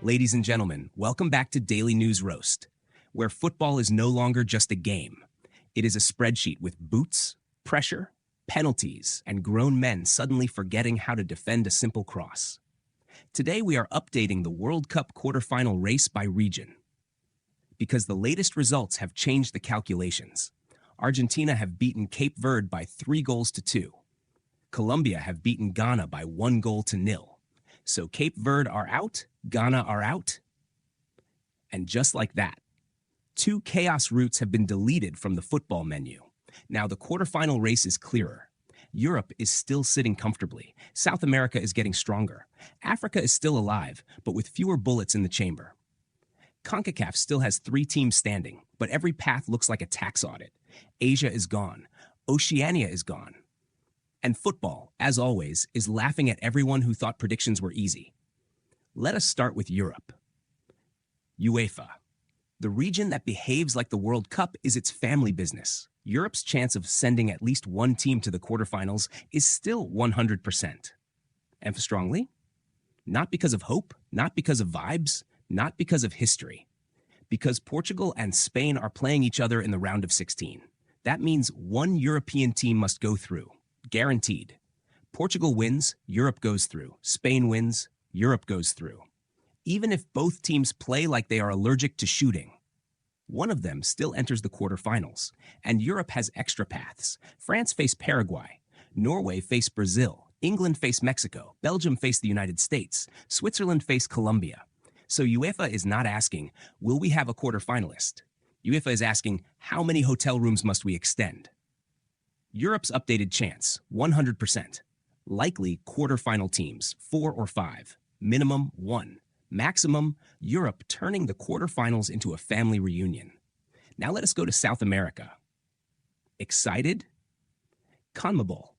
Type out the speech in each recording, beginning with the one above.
Ladies and gentlemen, welcome back to Daily News Roast, where football is no longer just a game. It is a spreadsheet with boots, pressure, penalties, and grown men suddenly forgetting how to defend a simple cross. Today we are updating the World Cup quarterfinal race by region. Because the latest results have changed the calculations. Argentina have beaten Cape Verde by 3-2. Colombia have beaten Ghana by 1-0. So Cape Verde are out, Ghana are out. And just like that, 2 chaos routes have been deleted from the football menu. Now the quarterfinal race is clearer. Europe is still sitting comfortably. South America is getting stronger. Africa is still alive, but with fewer bullets in the chamber. CONCACAF still has 3 teams standing, but every path looks like a tax audit. Asia is gone. Oceania is gone. And football, as always, is laughing at everyone who thought predictions were easy. Let us start with Europe. UEFA. The region that behaves like the World Cup is its family business. Europe's chance of sending at least one team to the quarterfinals is still 100%. And strongly? Not because of hope, not because of vibes, not because of history. Because Portugal and Spain are playing each other in the round of 16. That means one European team must go through. Guaranteed. Portugal wins, Europe goes through. Spain wins, Europe goes through. Even if both teams play like they are allergic to shooting. One of them still enters the quarterfinals, and Europe has extra paths. France face Paraguay, Norway face Brazil, England face Mexico, Belgium face the United States, Switzerland face Colombia. So UEFA is not asking, will we have a quarterfinalist? UEFA is asking, how many hotel rooms must we extend? Europe's updated chance, 100%. Likely quarterfinal teams, 4 or 5. Minimum, 1. Maximum, Europe turning the quarterfinals into a family reunion. Now let us go to South America. Excited? CONMEBOL.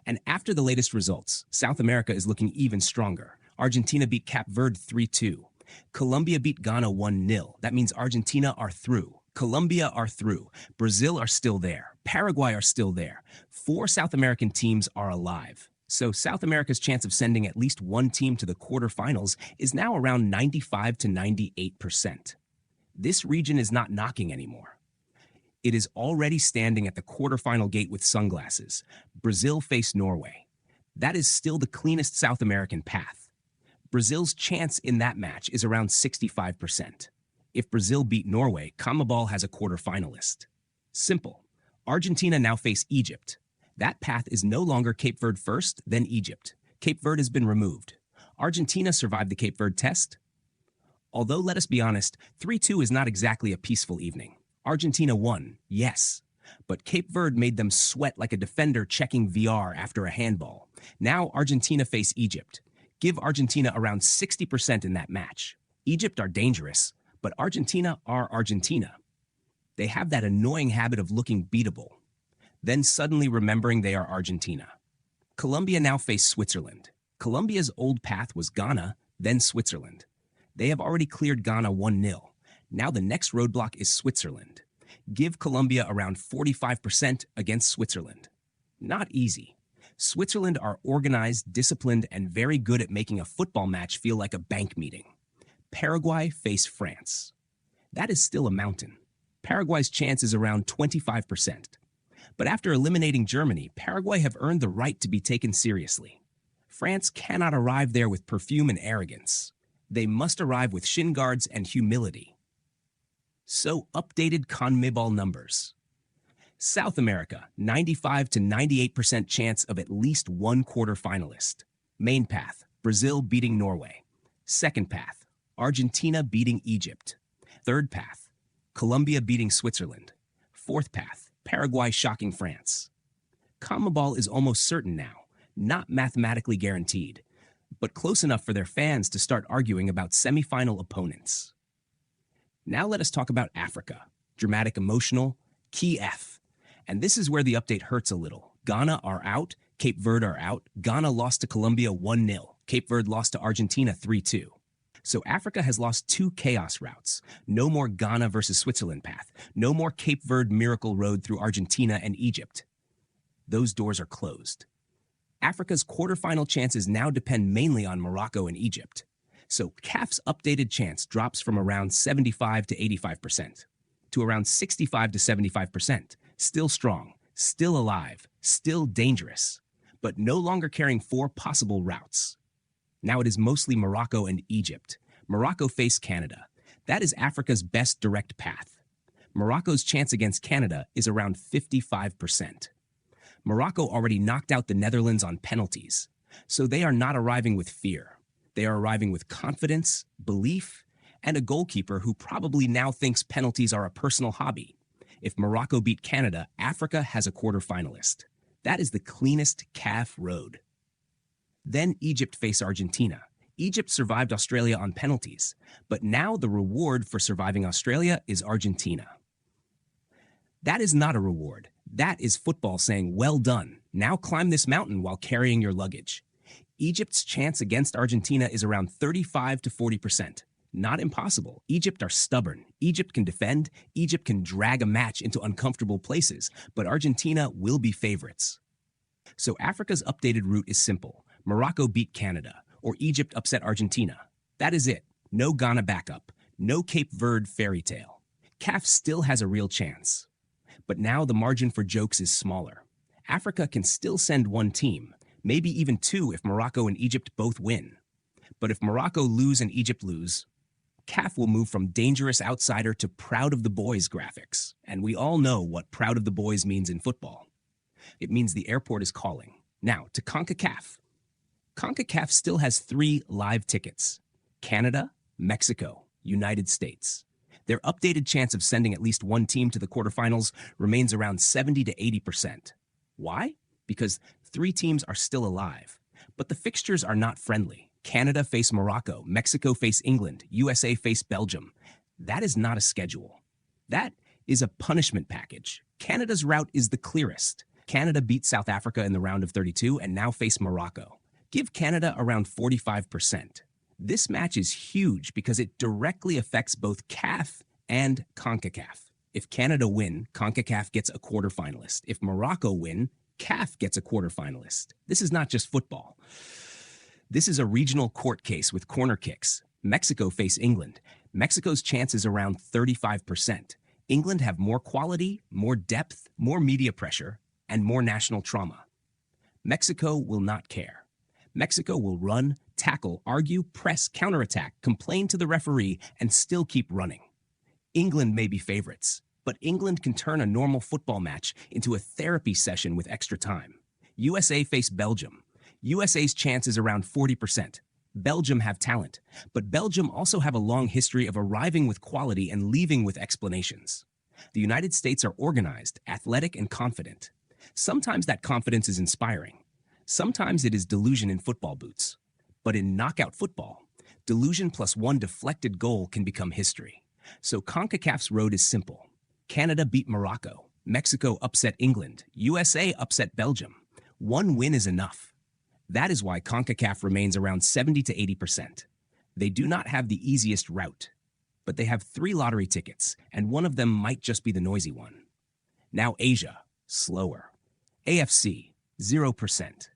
And after the latest results, South America is looking even stronger. Argentina beat Cape Verde 3-2. Colombia beat Ghana 1-0. That means Argentina are through. Colombia are through. Brazil are still there. Paraguay are still there. 4 South American teams are alive. So South America's chance of sending at least one team to the quarterfinals is now around 95 to 98%. This region is not knocking anymore. It is already standing at the quarterfinal gate with sunglasses. Brazil face Norway. That is still the cleanest South American path. Brazil's chance in that match is around 65%. If Brazil beat Norway, CONMEBOL has a quarterfinalist. Simple. Argentina now face Egypt. That path is no longer Cape Verde first, then Egypt. Cape Verde has been removed. Argentina survived the Cape Verde test. Although, let us be honest, 3-2 is not exactly a peaceful evening. Argentina won, yes. But Cape Verde made them sweat like a defender checking VR after a handball. Now Argentina face Egypt. Give Argentina around 60% in that match. Egypt are dangerous, but Argentina are Argentina. They have that annoying habit of looking beatable, then suddenly remembering they are Argentina. Colombia now face Switzerland. Colombia's old path was Ghana, then Switzerland. They have already cleared Ghana 1-0. Now the next roadblock is Switzerland. Give Colombia around 45% against Switzerland. Not easy. Switzerland are organized, disciplined, and very good at making a football match feel like a bank meeting. Paraguay face France. That is still a mountain. Paraguay's chance is around 25%. But after eliminating Germany, Paraguay have earned the right to be taken seriously. France cannot arrive there with perfume and arrogance. They must arrive with shin guards and humility. So updated CONMEBOL numbers. South America, 95 to 98% chance of at least one quarterfinalist. Main path, Brazil beating Norway. Second path, Argentina beating Egypt. Third path, Colombia beating Switzerland. Fourth path, Paraguay shocking France. CONMEBOL is almost certain now, not mathematically guaranteed, but close enough for their fans to start arguing about semifinal opponents. Now let us talk about Africa. Dramatic, emotional, key F. And this is where the update hurts a little. Ghana are out, Cape Verde are out. Ghana lost to Colombia 1-0. Cape Verde lost to Argentina 3-2. So Africa has lost 2 chaos routes. No more Ghana versus Switzerland path. No more Cape Verde miracle road through Argentina and Egypt. Those doors are closed. Africa's quarterfinal chances now depend mainly on Morocco and Egypt. So CAF's updated chance drops from around 75 to 85% to around 65 to 75%. Still strong, still alive, still dangerous, but no longer carrying 4 possible routes. Now it is mostly Morocco and Egypt. Morocco face Canada. That is Africa's best direct path. Morocco's chance against Canada is around 55%. Morocco already knocked out the Netherlands on penalties, so they are not arriving with fear. They are arriving with confidence, belief, and a goalkeeper who probably now thinks penalties are a personal hobby. If Morocco beat Canada, Africa has a quarterfinalist. That is the cleanest CAF road. Then Egypt face Argentina. Egypt survived Australia on penalties, but now the reward for surviving Australia is Argentina. That is not a reward. That is football saying, well done. Now climb this mountain while carrying your luggage. Egypt's chance against Argentina is around 35 to 40%. Not impossible. Egypt are stubborn. Egypt can defend. Egypt can drag a match into uncomfortable places, but Argentina will be favorites. So Africa's updated route is simple. Morocco beat Canada, or Egypt upset Argentina. That is it. No Ghana backup. No Cape Verde fairy tale. CAF still has a real chance. But now the margin for jokes is smaller. Africa can still send one team, maybe even 2 if Morocco and Egypt both win. But if Morocco lose and Egypt lose, CAF will move from dangerous outsider to proud of the boys graphics. And we all know what proud of the boys means in football. It means the airport is calling. Now, to CONCACAF. CONCACAF still has 3 live tickets: Canada, Mexico, United States. Their updated chance of sending at least one team to the quarterfinals remains around 70 to 80%. Why? Because 3 teams are still alive. But the fixtures are not friendly. Canada face Morocco, Mexico face England, USA face Belgium. That is not a schedule. That is a punishment package. Canada's route is the clearest. Canada beat South Africa in the round of 32 and now face Morocco. Give Canada around 45%. This match is huge because it directly affects both CAF and CONCACAF. If Canada win, CONCACAF gets a quarterfinalist. If Morocco win, CAF gets a quarterfinalist. This is not just football. This is a regional court case with corner kicks. Mexico face England. Mexico's chance is around 35%. England have more quality, more depth, more media pressure, and more national trauma. Mexico will not care. Mexico will run, tackle, argue, press, counterattack, complain to the referee, and still keep running. England may be favorites, but England can turn a normal football match into a therapy session with extra time. USA face Belgium. USA's chance is around 40%. Belgium have talent, but Belgium also have a long history of arriving with quality and leaving with explanations. The United States are organized, athletic, and confident. Sometimes that confidence is inspiring. Sometimes it is delusion in football boots. But in knockout football, delusion plus one deflected goal can become history. So CONCACAF's road is simple. Canada beat Morocco. Mexico upset England. USA upset Belgium. One win is enough. That is why CONCACAF remains around 70 to 80%. They do not have the easiest route, but they have 3 lottery tickets, and one of them might just be the noisy one. Now Asia, slower. AFC, 0%.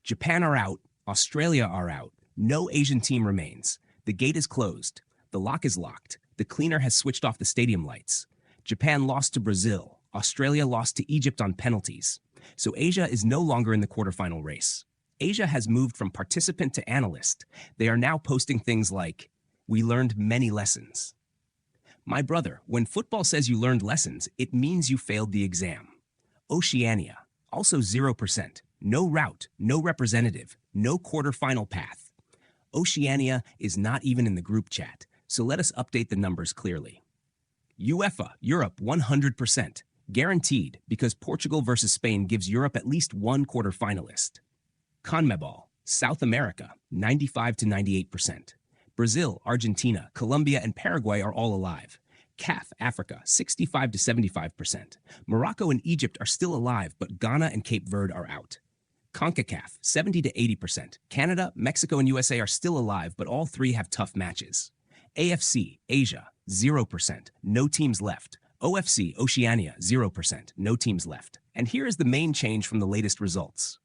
Japan are out, Australia are out, no Asian team remains. The gate is closed, the lock is locked, the cleaner has switched off the stadium lights. Japan lost to Brazil, Australia lost to Egypt on penalties. So Asia is no longer in the quarterfinal race. Asia has moved from participant to analyst. They are now posting things like, "We learned many lessons." My brother, when football says you learned lessons, it means you failed the exam. Oceania, also 0%. No route, no representative, no quarterfinal path. Oceania is not even in the group chat, so let us update the numbers clearly. UEFA, Europe, 100%. Guaranteed, because Portugal versus Spain gives Europe at least one quarterfinalist. CONMEBOL, South America, 95 to 98%. Brazil, Argentina, Colombia, and Paraguay are all alive. CAF, Africa, 65 to 75%. Morocco and Egypt are still alive, but Ghana and Cape Verde are out. CONCACAF, 70 to 80%. Canada, Mexico, and USA are still alive, but all 3 have tough matches. AFC, Asia, 0%. No teams left. OFC, Oceania, 0%. No teams left. And here is the main change from the latest results.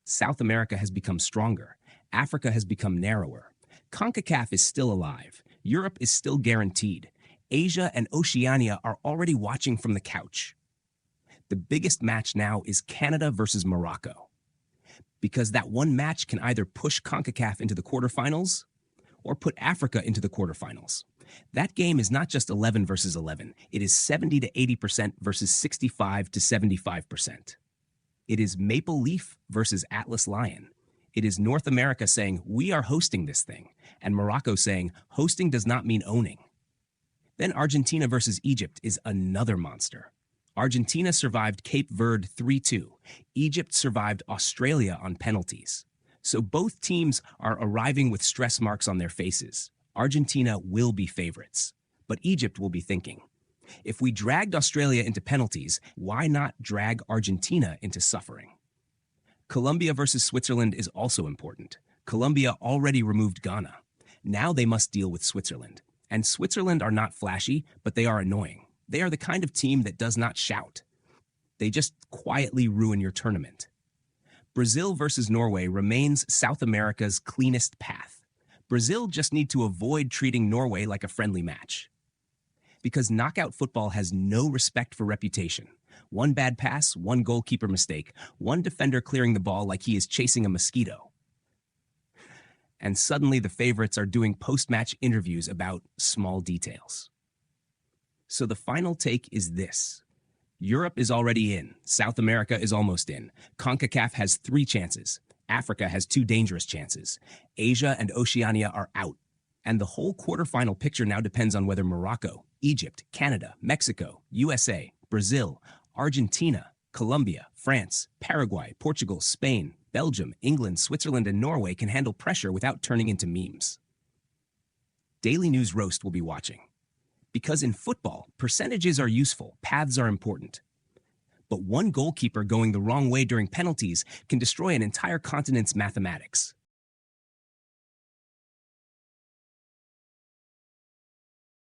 South America has become stronger. Africa has become narrower. CONCACAF is still alive. Europe is still guaranteed. Asia and Oceania are already watching from the couch. The biggest match now is Canada versus Morocco, because that one match can either push CONCACAF into the quarterfinals or put Africa into the quarterfinals. That game is not just 11 versus 11. It is 70 to 80% versus 65 to 75%. It is Maple Leaf versus Atlas Lion. It is North America saying, we are hosting this thing, and Morocco saying, hosting does not mean owning. Then Argentina versus Egypt is another monster. Argentina survived Cape Verde 3-2. Egypt survived Australia on penalties. So both teams are arriving with stress marks on their faces. Argentina will be favorites, but Egypt will be thinking, if we dragged Australia into penalties, why not drag Argentina into suffering? Colombia versus Switzerland is also important. Colombia already removed Ghana. Now they must deal with Switzerland. And Switzerland are not flashy, but they are annoying. They are the kind of team that does not shout. They just quietly ruin your tournament. Brazil versus Norway remains South America's cleanest path. Brazil just need to avoid treating Norway like a friendly match. Because knockout football has no respect for reputation. One bad pass, one goalkeeper mistake, one defender clearing the ball like he is chasing a mosquito. And suddenly the favorites are doing post-match interviews about small details. So the final take is this. Europe is already in. South America is almost in. CONCACAF has 3 chances. Africa has 2 dangerous chances. Asia and Oceania are out. And the whole quarterfinal picture now depends on whether Morocco, Egypt, Canada, Mexico, USA, Brazil, Argentina, Colombia, France, Paraguay, Portugal, Spain, Belgium, England, Switzerland, and Norway can handle pressure without turning into memes. Daily News Roast will be watching. Because in football, percentages are useful, paths are important. But one goalkeeper going the wrong way during penalties can destroy an entire continent's mathematics.